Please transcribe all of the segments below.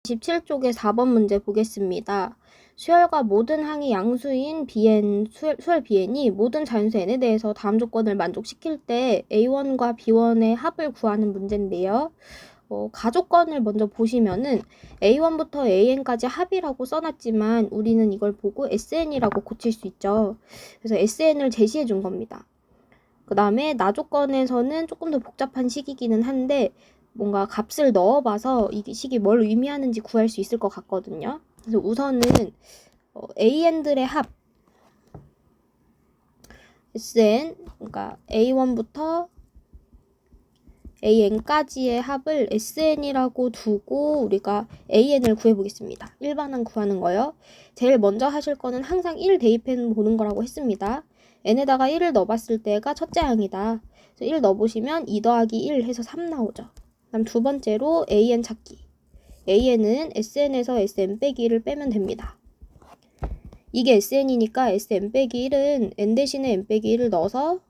27쪽의 4번 문제 보겠습니다. 수열과 모든 항의 양수인 Bn, 수열 Bn이 모든 자연수 n에 대해서 다음 조건을 만족시킬 때 A1과 B1의 합을 구하는 문제인데요. 가조건을 먼저 보시면은 A1부터 AN까지 합이라고 써놨지만 우리는 이걸 보고 SN이라고 고칠 수 있죠. 그래서 SN을 제시해 준 겁니다. 그 다음에 나조건에서는 조금 더 복잡한 식이기는 한데 뭔가 값을 넣어봐서 이 식이 뭘 의미하는지 구할 수 있을 것 같거든요. 그래서 우선은 AN들의 합 SN, 그러니까 A1부터 AN까지의 합을 SN이라고 두고 우리가 AN을 구해보겠습니다. 일반항 구하는 거요. 제일 먼저 하실 거는 항상 1 대입해 보는 거라고 했습니다. n에다가 1을 넣어봤을 때가 첫째 항이다. 1 넣어보시면 2 더하기 1 해서 3 나오죠. 그다음 두 번째로 AN 찾기. AN은 SN에서 SN 빼기 1을 빼면 됩니다. 이게 SN이니까 SN 빼기 1은 N 대신에 N 빼기 1을 넣어서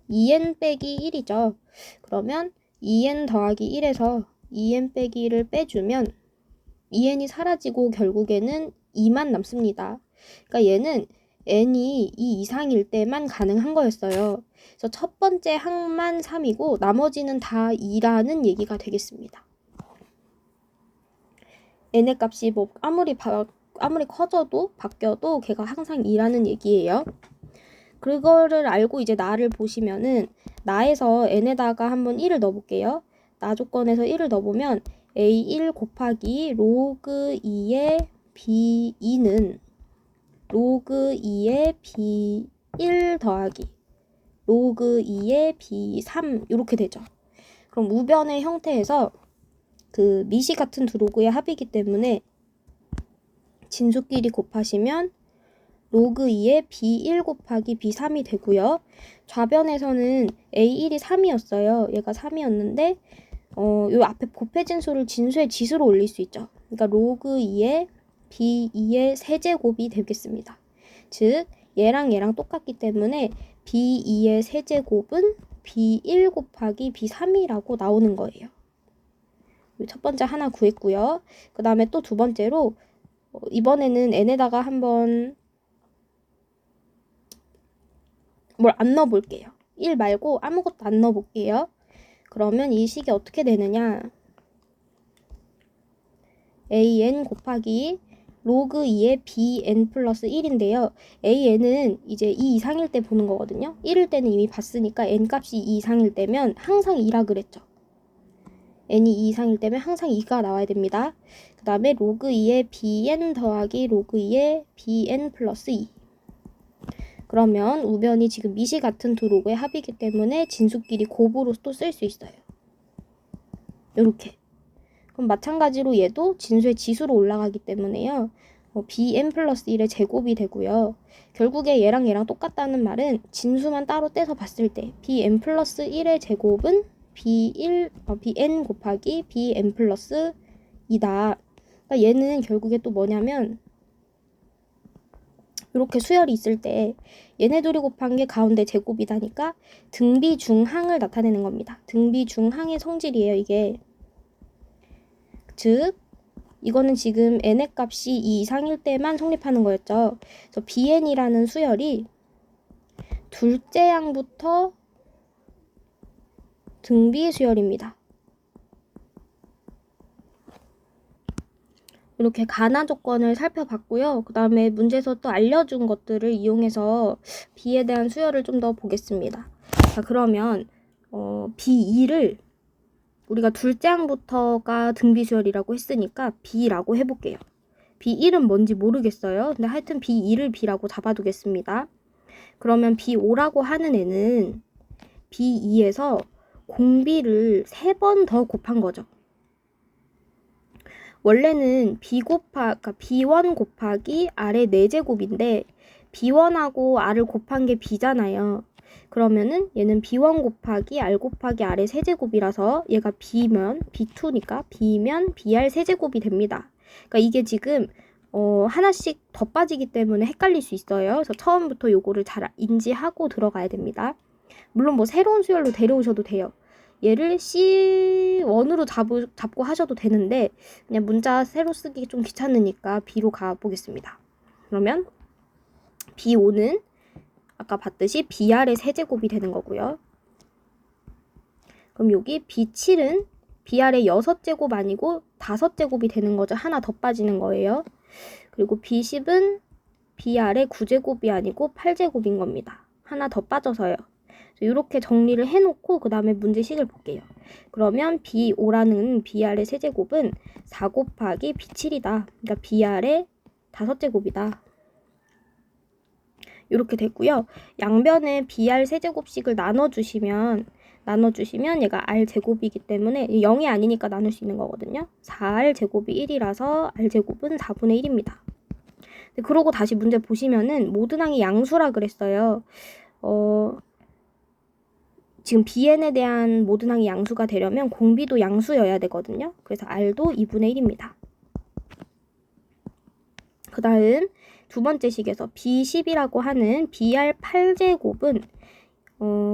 2N 빼기 1이죠. 그러면 2N 더하기 1에서 2N 빼기 1을 빼주면 2N이 사라지고 결국에는 2만 남습니다. 그러니까 얘는 N이 2 이상일 때만 가능한 거였어요. 그래서 첫 번째 항만 3이고 나머지는 다 2라는 얘기가 되겠습니다. N의 값이 뭐 아무리 커져도 바뀌어도 걔가 항상 2라는 얘기예요. 그거를 알고 이제 나를 보시면은 나에서 n에다가 한번 1을 넣어볼게요. 나 조건에서 1을 넣어보면 a1 곱하기 로그 2의 b2는 로그 2의 b1 더하기 로그 2의 b3 이렇게 되죠. 그럼 우변의 형태에서 그 미시 같은 두 로그의 합이기 때문에 진수끼리 곱하시면 로그 2의 B1 곱하기 B3이 되고요. 좌변에서는 A1이 3이었어요. 얘가 3이었는데 요 앞에 곱해진 수를 진수의 지수로 올릴 수 있죠. 그러니까 로그 2의 B2의 세제곱이 되겠습니다. 즉 얘랑 얘랑 똑같기 때문에 B2의 세제곱은 B1 곱하기 B3이라고 나오는 거예요. 첫 번째 하나 구했고요. 그 다음에 또 두 번째로 이번에는 n에다가 한번 뭘 안 넣어볼게요. 1 말고 아무것도 안 넣어볼게요. 그러면 이 식이 어떻게 되느냐? an 곱하기 로그 2의 bn 플러스 1인데요. an은 이제 2 이상일 때 보는 거거든요. 1일 때는 이미 봤으니까 n 값이 2 이상일 때면 항상 2라 그랬죠. n이 2 이상일 때면 항상 2가 나와야 됩니다. 그 다음에 로그 2의 bn 더하기 로그 2의 bn 플러스 2. 그러면 우변이 지금 미시 같은 두 로그의 합이기 때문에 진수끼리 곱으로 또 쓸 수 있어요. 요렇게. 그럼 마찬가지로 얘도 진수의 지수로 올라가기 때문에요. bn 플러스 1의 제곱이 되고요. 결국에 얘랑 얘랑 똑같다는 말은 진수만 따로 떼서 봤을 때 bn 플러스 1의 제곱은 bn 곱하기 bn 플러스 2다. 그러니까 얘는 결국에 또 뭐냐면 이렇게 수열이 있을 때 얘네 둘이 곱한 게 가운데 제곱이다니까 등비중항을 나타내는 겁니다. 등비중항의 성질이에요, 이게. 즉 이거는 지금 n의 값이 2 이상일 때만 성립하는 거였죠. 그래서 bn이라는 수열이 둘째 항부터 등비 수열입니다. 이렇게 가나 조건을 살펴봤고요. 그 다음에 문제에서 또 알려준 것들을 이용해서 B에 대한 수열을 좀 더 보겠습니다. 자, 그러면 B2를 우리가 둘째 항부터가 등비수열이라고 했으니까 B라고 해볼게요. B1은 뭔지 모르겠어요. 근데 하여튼 B2를 B라고 잡아두겠습니다. 그러면 B5라고 하는 애는 B2에서 공비를 3번 더 곱한 거죠. 원래는 그러니까 B1 곱하기 R의 4제곱인데 B1하고 R을 곱한 게 B잖아요. 그러면은 얘는 B1 곱하기 R 곱하기 R의 세제곱이라서 얘가 B면 B2니까 B면 BR 세제곱이 됩니다. 그러니까 이게 지금 하나씩 더 빠지기 때문에 헷갈릴 수 있어요. 그래서 처음부터 요거를 잘 인지하고 들어가야 됩니다. 물론 뭐 새로운 수열로 데려오셔도 돼요. 얘를 C1으로 잡고 하셔도 되는데 그냥 문자 새로 쓰기 좀 귀찮으니까 B로 가보겠습니다. 그러면 B5는 아까 봤듯이 BR의 세제곱이 되는 거고요. 그럼 여기 B7은 BR의 6제곱 아니고 5제곱이 되는 거죠. 하나 더 빠지는 거예요. 그리고 B10은 BR의 9제곱이 아니고 8제곱인 겁니다. 하나 더 빠져서요. 이렇게 정리를 해놓고 그 다음에 문제식을 볼게요. 그러면 B5라는 BR의 세제곱은 4 곱하기 B7이다. 그러니까 BR의 5제곱이다. 이렇게 됐고요. 양변에 BR 세제곱식을 나눠주시면 얘가 R제곱이기 때문에 0이 아니니까 나눌 수 있는 거거든요. 4R제곱이 1이라서 R제곱은 4분의 1입니다. 그러고 다시 문제 보시면은 모든 항이 양수라 그랬어요. 지금 Bn에 대한 모든 항이 양수가 되려면 공비도 양수여야 되거든요. 그래서 R도 2분의 1입니다. 그 다음 두 번째 식에서 B10이라고 하는 BR 8제곱은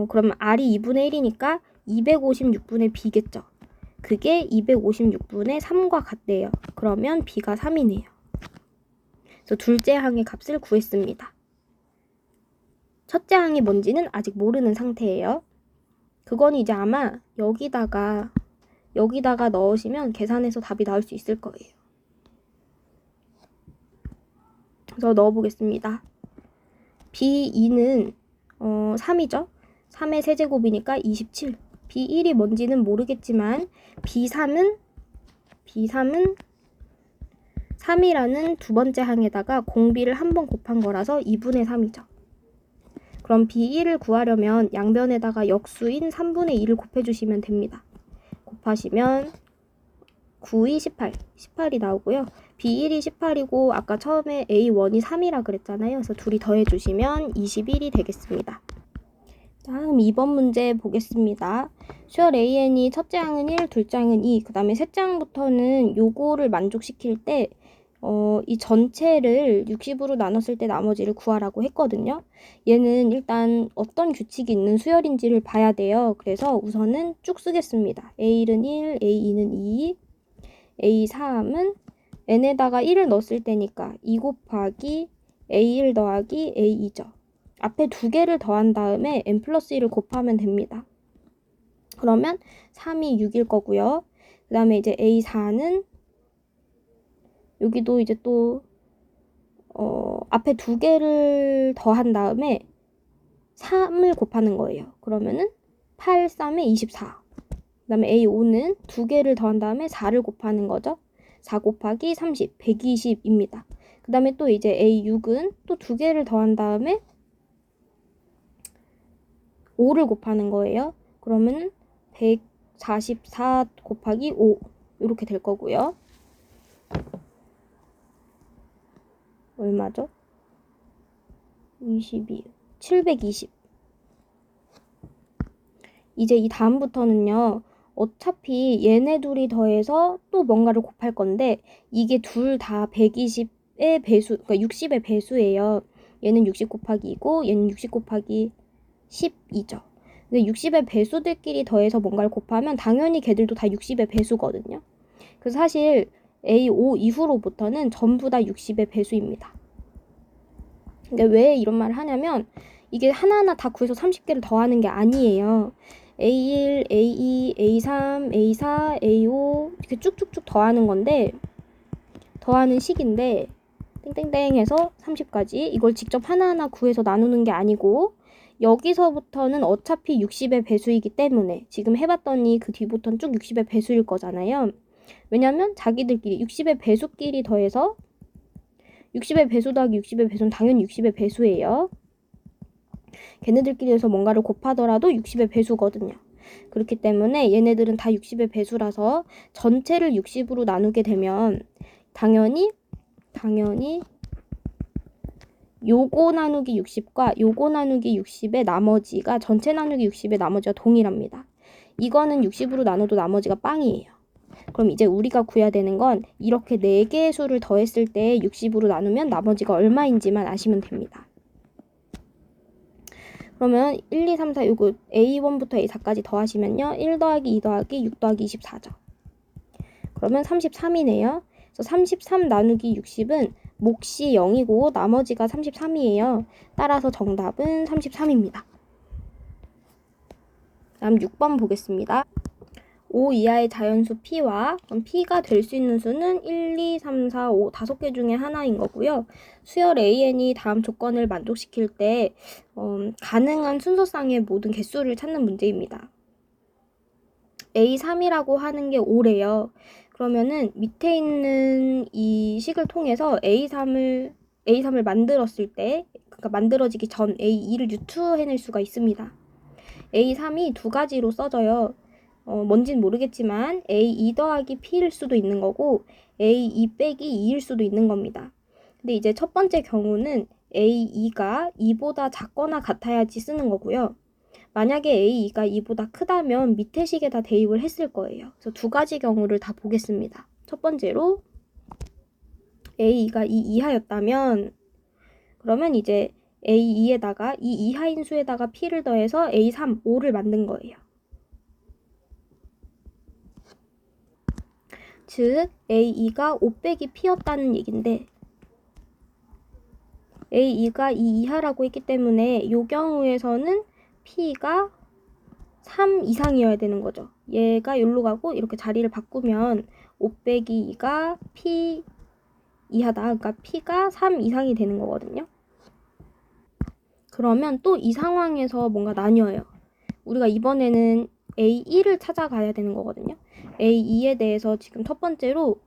그러면 R이 2분의 1이니까 256분의 B겠죠. 그게 256분의 3과 같대요. 그러면 B가 3이네요. 그래서 둘째 항의 값을 구했습니다. 첫째 항이 뭔지는 아직 모르는 상태예요. 그건 이제 아마 여기다가 넣으시면 계산해서 답이 나올 수 있을 거예요. 그래서 넣어보겠습니다. B2는 3이죠. 3의 세제곱이니까 27. B1이 뭔지는 모르겠지만 B3은 3이라는 두 번째 항에다가 공비를 한 번 곱한 거라서 2분의 3이죠. 그럼 B1을 구하려면 양변에다가 역수인 3분의 2를 곱해주시면 됩니다. 곱하시면 9, 2, 18. 18이 나오고요. B1이 18이고 아까 처음에 A1이 3이라 그랬잖아요. 그래서 둘이 더해주시면 21이 되겠습니다. 다음 2번 문제 보겠습니다. 수열 AN이 첫째 항은 1, 둘째 항은 2, 그 다음에 셋째 항부터는 요거를 만족시킬 때 이 전체를 60으로 나눴을 때 나머지를 구하라고 했거든요. 얘는 일단 어떤 규칙이 있는 수열인지를 봐야 돼요. 그래서 우선은 쭉 쓰겠습니다. A1은 1, A2는 2, A3은 n에다가 1을 넣었을 때니까 2 곱하기 A1 더하기 A2죠. 앞에 두 개를 더한 다음에 n 플러스 1을 곱하면 됩니다. 그러면 3이 6일 거고요. 그 다음에 이제 A4는 여기도 이제 또 앞에 두 개를 더한 다음에 3을 곱하는 거예요. 그러면은 8, 3에 24. 그 다음에 A5는 두 개를 더한 다음에 4를 곱하는 거죠. 4 곱하기 30, 120입니다. 그 다음에 또 이제 A6은 또 두 개를 더한 다음에 5를 곱하는 거예요. 그러면 144 곱하기 5 이렇게 될 거고요. 얼마죠? 22, 720. 이제 이 다음부터는요. 어차피 얘네 둘이 더해서 또 뭔가를 곱할 건데 이게 둘 다 120의 배수, 그러니까 60의 배수예요. 얘는 60 곱하기 2고 얘는 60 곱하기 12죠. 근데 60의 배수들끼리 더해서 뭔가를 곱하면 당연히 걔들도 다 60의 배수거든요. 그래서 사실 A5 이후로부터는 전부 다 60의 배수입니다. 근데 왜 이런 말을 하냐면 이게 하나하나 다 구해서 30개를 더하는 게 아니에요. A1, A2, A3, A4, A5 이렇게 쭉쭉쭉 더하는 건데 더하는 식인데 땡땡땡 해서 30까지 이걸 직접 하나하나 구해서 나누는 게 아니고 여기서부터는 어차피 60의 배수이기 때문에 지금 해봤더니 그 뒤부터는 쭉 60의 배수일 거잖아요. 왜냐면 자기들끼리 60의 배수끼리 더해서 60의 배수 더하기 60의 배수는 당연히 60의 배수예요. 걔네들끼리 해서 뭔가를 곱하더라도 60의 배수거든요. 그렇기 때문에 얘네들은 다 60의 배수라서 전체를 60으로 나누게 되면 당연히 요거 나누기 60과 요거 나누기 60의 나머지가 전체 나누기 60의 나머지가 동일합니다. 이거는 60으로 나눠도 나머지가 빵이에요. 그럼 이제 우리가 구해야 되는 건 이렇게 4개의 수를 더했을 때 60으로 나누면 나머지가 얼마인지만 아시면 됩니다. 그러면 1, 2, 3, 4 요거 A1부터 A4까지 더하시면요. 1 더하기 2 더하기 6 더하기 24죠. 그러면 33이네요. 그래서 33 나누기 60은 몫이 0이고 나머지가 33이에요. 따라서 정답은 33입니다. 다음 6번 보겠습니다. 5 이하의 자연수 P와 그럼 P가 될 수 있는 수는 1, 2, 3, 4, 5 5개 중에 하나인 거고요. 수열 AN이 다음 조건을 만족시킬 때 가능한 순서상의 모든 개수를 찾는 문제입니다. A3이라고 하는 게 5래요. 그러면은 밑에 있는 이 식을 통해서 A3을 만들었을 때, 그러니까 만들어지기 전 A2를 유추해낼 수가 있습니다. A3이 두 가지로 써져요. 뭔진 모르겠지만 A2 더하기 P일 수도 있는 거고 A2 빼기 2일 수도 있는 겁니다. 근데 이제 첫 번째 경우는 A2가 2보다 작거나 같아야지 쓰는 거고요. 만약에 A2가 2보다 크다면 밑에 식에다 대입을 했을 거예요. 그래서 두 가지 경우를 다 보겠습니다. 첫 번째로 A2가 2 이하였다면 그러면 이제 A2에다가 이 이하인 수에다가 P를 더해서 A3, 5를 만든 거예요. 즉 A2가 5 빼기 P였다는 얘긴데 A2가 2 이하라고 했기 때문에 이 경우에서는 P가 3 이상이어야 되는 거죠. 얘가 여기로 가고 이렇게 자리를 바꾸면 5 빼기 2가 P 이하다. 그러니까 P가 3 이상이 되는 거거든요. 그러면 또 이 상황에서 뭔가 나뉘어요. 우리가 이번에는 A1을 찾아가야 되는 거거든요. A2에 대해서 지금 첫 번째로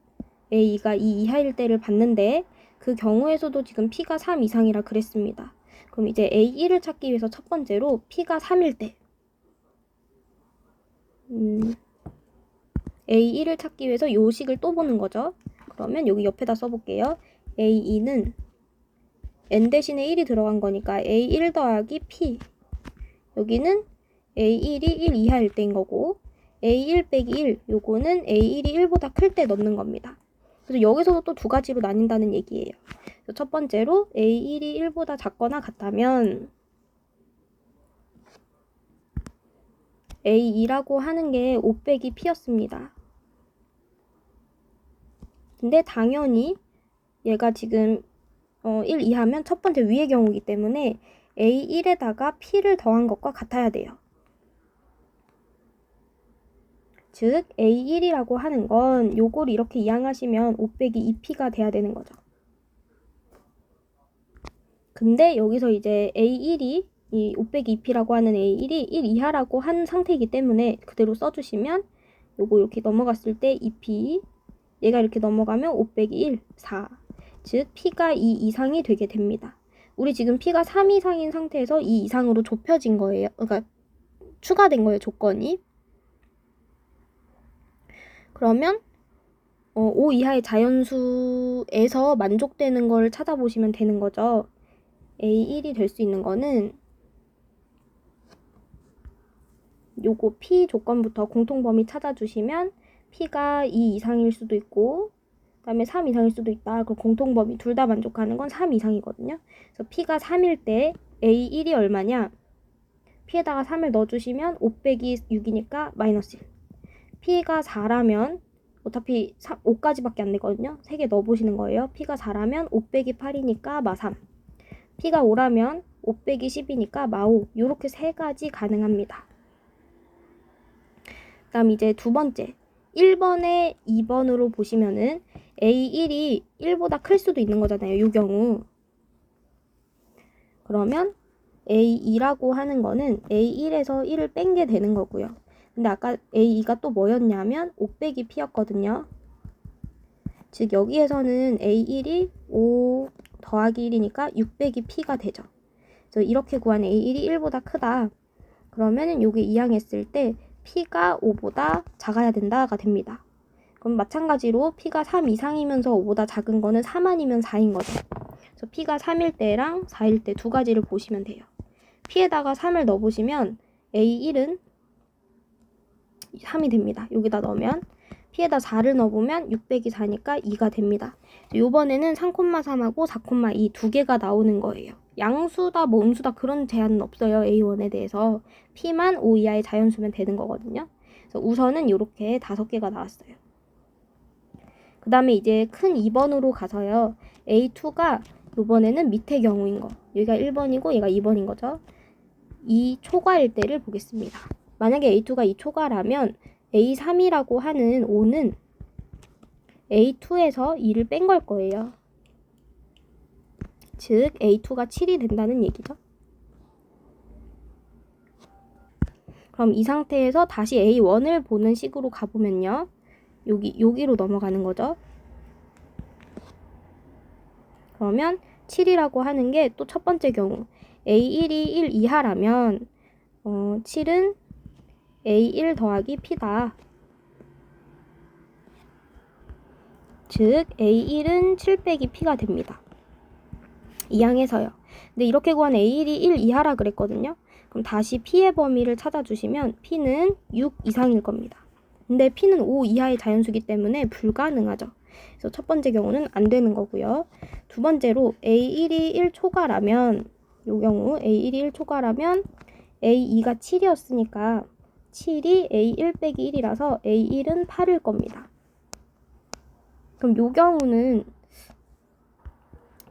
A2가 2 이하일 때를 봤는데 그 경우에서도 지금 P가 3 이상이라 그랬습니다. 그럼 이제 A1을 찾기 위해서 첫 번째로 P가 3일 때 A1을 찾기 위해서 요 식을 또 보는 거죠. 그러면 여기 옆에다 써볼게요. A2는 N 대신에 1이 들어간 거니까 A1 더하기 P 여기는 A1이 1 이하일 때인 거고 A1 빼기 1 요거는 A1이 1보다 클 때 넣는 겁니다. 그래서 여기서도 또 두 가지로 나뉜다는 얘기예요. 그래서 첫 번째로 A1이 1보다 작거나 같다면 A2라고 하는 게 5 빼기 P였습니다. 근데 당연히 얘가 지금 1 이하면 첫 번째 위의 경우이기 때문에 A1에다가 P를 더한 것과 같아야 돼요. 즉 A1이라고 하는 건 요걸 이렇게 이항하시면 5 빼기 2P가 돼야 되는 거죠. 근데 여기서 이제 A1이 이 5 빼기 2P라고 하는 A1이 1 이하라고 한 상태이기 때문에 그대로 써주시면 요거 이렇게 넘어갔을 때 2P 얘가 이렇게 넘어가면 5 빼기 1, 4 즉 P가 2 이상이 되게 됩니다. 우리 지금 P가 3 이상인 상태에서 2 이상으로 좁혀진 거예요. 그러니까 추가된 거예요, 조건이. 그러면 5 이하의 자연수에서 만족되는 걸 찾아보시면 되는 거죠. A1이 될 수 있는 거는 요거 P 조건부터 공통범위 찾아주시면 P가 2 이상일 수도 있고 그 다음에 3 이상일 수도 있다. 그 공통범위 둘 다 만족하는 건 3 이상이거든요. 그래서 P가 3일 때 A1이 얼마냐? P에다가 3을 넣어주시면 5 빼기 6이니까 마이너스 1. P가 4라면 어차피 5까지밖에 안 되거든요. 3개 넣어보시는 거예요. P가 4라면 5 빼기 8이니까 마 3. P가 5라면 5 빼기 10이니까 마 5. 요렇게 세 가지 가능합니다. 그 다음 이제 두 번째 1번에 2번으로 보시면은 A1이 1보다 클 수도 있는 거잖아요. 이 경우. 그러면 A2라고 하는 거는 A1에서 1을 뺀 게 되는 거고요. 근데 아까 A2가 또 뭐였냐면 5 빼기 P였거든요. 즉 여기에서는 A1이 5 더하기 1이니까 6 빼기 P가 되죠. 그래서 이렇게 구한 A1이 1보다 크다. 그러면 여기 이항했을 때 P가 5보다 작아야 된다가 됩니다. 그럼 마찬가지로 P가 3 이상이면서 5보다 작은 거는 3 아니면 4인 거죠. 그래서 P가 3일 때랑 4일 때 두 가지를 보시면 돼요. P에다가 3을 넣어보시면 A1은 3이 됩니다. 여기다 넣으면 P에다 4를 넣어보면 6 빼기 4니까 2가 됩니다. 요번에는 3,3하고 4,2 두 개가 나오는 거예요. 양수다 뭐 음수다 그런 제한은 없어요. A1에 대해서. P만 O 이하의 자연수면 되는 거거든요. 그래서 우선은 이렇게 5개가 나왔어요. 그 다음에 이제 큰 2번으로 가서요. A2가 이번에는 밑의 경우인 거. 여기가 1번이고 얘가 2번인 거죠. 이 초과일 때를 보겠습니다. 만약에 A2가 이 초과라면 A3이라고 하는 O는 A2에서 2를 뺀 걸 거예요. 즉 A2가 7이 된다는 얘기죠. 그럼 이 상태에서 다시 A1을 보는 식으로 가보면요. 여기로 넘어가는 거죠. 그러면 7이라고 하는 게 또 첫 번째 경우 A1이 1 이하라면 7은 A1 더하기 P다. 즉 A1은 7 빼기 P가 됩니다. 이항에서요. 근데 이렇게 구한 A1이 1 이하라 그랬거든요. 그럼 다시 P의 범위를 찾아주시면 P는 6 이상일 겁니다. 근데 P는 5 이하의 자연수기 때문에 불가능하죠. 그래서 첫 번째 경우는 안 되는 거고요. 두 번째로 A1이 1 초과라면 이 경우 A1이 1 초과라면 A2가 7이었으니까 7이 A1 빼기 1이라서 A1은 8일 겁니다. 그럼 이 경우는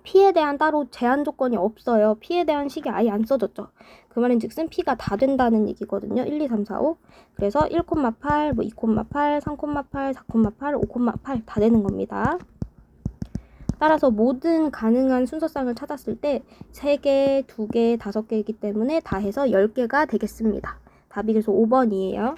P에 대한 따로 제한 조건이 없어요. P에 대한 식이 아예 안 써졌죠. 그 말인 즉슨 P가 다 된다는 얘기거든요. 1, 2, 3, 4, 5. 그래서 1,8, 2,8, 3,8, 4,8, 5,8 다 되는 겁니다. 따라서 모든 가능한 순서쌍을 찾았을 때 3개, 2개, 5개이기 때문에 다 해서 10개가 되겠습니다. 답이 그래서 5번이에요.